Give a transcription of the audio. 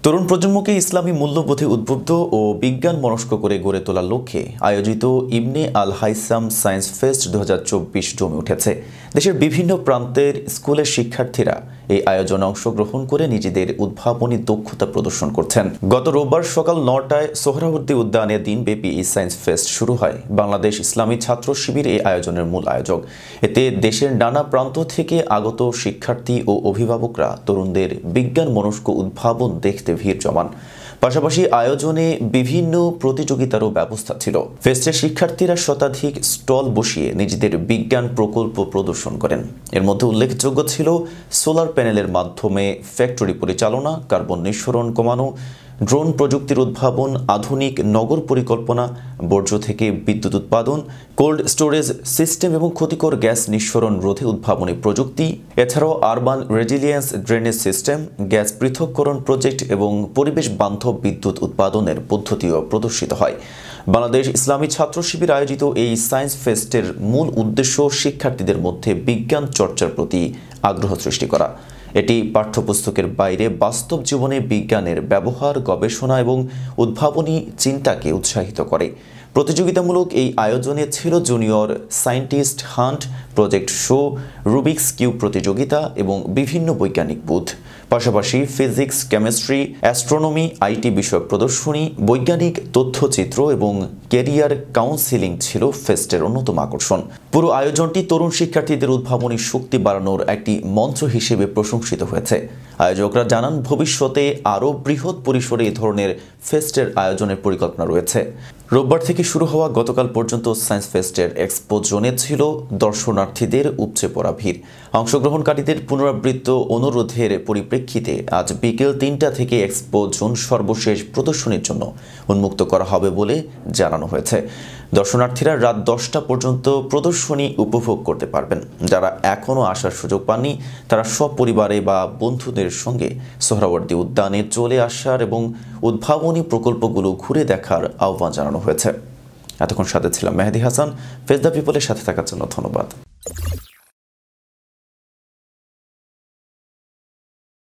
তরুণ প্রজন্মকে ইসলামী মূল্যবোধে উদ্বুদ্ধ ও বিজ্ঞান মনস্ক করে গড়ে তোলার লক্ষ্যে আয়োজিত ইবনে আল হাইসাম সায়েন্স ফেস্ট 2024 জমে উঠেছে। দেশের বিভিন্ন প্রান্তের স্কুলের শিক্ষার্থীরা এই আয়োজনে অংশগ্রহণ করে নিজেদের উদ্ভাবনী দক্ষতা প্রদর্শন করছেন। গত রোববার সকাল 9টায় সোহরাওয়ার্দী উদ্যানে দিনব্যাপী এই সায়েন্স ফেস্ট শুরু হয়। বাংলাদেশ ইসলামী ছাত্র শিবির এই আয়োজনের মূল আয়োজক। এতে দেশের নানা প্রান্ত থেকে আগত শিক্ষার্থী ও অভিভাবকরা তরুণদের বিজ্ঞান মনস্ক উদ্ভাবন দেখতে ভিড় জমান। পাশাপাশি আয়োজনে বিভিন্ন প্রতিযোগিতারও ব্যবস্থা ছিল। ফেস্টের শিক্ষার্থীরা শতাধিক স্টল বসিয়ে নিজেদের বিজ্ঞান প্রকল্প প্রদর্শন করেন। এর মধ্যে উল্লেখযোগ্য ছিল সোলার প্যানেলের মাধ্যমে ফ্যাক্টরি পরিচালনা, কার্বন নিঃসরণ কমানো, ড্রোন প্রযুক্তির উদ্ভাবন, আধুনিক নগর পরিকল্পনা, বর্জ্য থেকে বিদ্যুৎ উৎপাদন, কোল্ড স্টোরেজ সিস্টেম এবং ক্ষতিকর গ্যাস নিঃসরণ রোধে উদ্ভাবনী প্রযুক্তি। এছাড়াও urban resilience drainage system, gas পৃথককরণ প্রজেক্ট এবং পরিবেশ বান্ধব বিদ্যুৎ উৎপাদনের পদ্ধতিও প্রদর্শিত হয়। বাংলাদেশ ইসলামী ছাত্র শিবির আয়োজিত এই সায়েন্স ফেস্টের মূল উদ্দেশ্য শিক্ষার্থীদের মধ্যে বিজ্ঞান চর্চার প্রতি আগ্রহ সৃষ্টি করা। এটি পাঠ্যপুস্তকের বাইরে বাস্তব জীবনে বিজ্ঞানের ব্যবহার, গবেষণা এবং উদ্ভাবনী চিন্তাকে উৎসাহিত করে। প্রতিযোগিতামূলক এই আয়োজনে ছিল junior scientist hunt, project show, Rubik's cube প্রতিযোগিতা এবং বিভিন্ন বৈজ্ঞানিক বুথ। পাশাপাশি ফিজিক্স, কেমিস্ট্রি, অ্যাস্ট্রোনমি, আইটি বিষয়ক প্রদর্শনী, বৈজ্ঞানিক তথ্যচিত্র এবং ক্যারিয়ার কাউন্সেলিং ছিল ফেস্টের অন্যতম আকর্ষণ। পুরো আয়োজনটি তরুণ শিক্ষার্থীদের উদ্ভাবনী শক্তি বাড়ানোর একটি মঞ্চ হিসেবে প্রশংসিত হয়েছে। আয়োজকরা জানান, ভবিষ্যতে আরও বৃহৎ পরিসরে এই ধরনের ফেস্টের আয়োজনের পরিকল্পনা রয়েছে। রোববার থেকে শুরু হওয়া গতকাল পর্যন্ত সায়েন্স ফেস্টের এক্সপো জোনে ছিল দর্শনার্থীদের উপচে পড়া ভিড়। অংশগ্রহণকারীদের পুনরাবৃত্ত অনুরোধের পরিপ্রেক্ষিতে আজ বিকেল 3টা থেকে এক্সপো জোন সর্বশেষ প্রদর্শনীর জন্য উন্মুক্ত করা হবে বলে জানানো হয়েছে। দর্শনার্থীরা রাত 10টা পর্যন্ত প্রদর্শনী উপভোগ করতে পারবেন। যারা এখনও আসার সুযোগ পাননি তারা সপরিবারে বা বন্ধুদের সঙ্গে সোহরাওয়ার্দী উদ্যানে চলে আসার এবং উদ্ভাবনী প্রকল্পগুলো ঘুরে দেখার আহ্বান জানানো হয়েছে। এতক্ষণ সাথে ছিলাম মেহেদি হাসান। ফেস দ্য পিপলের সাথে থাকার জন্য ধন্যবাদ।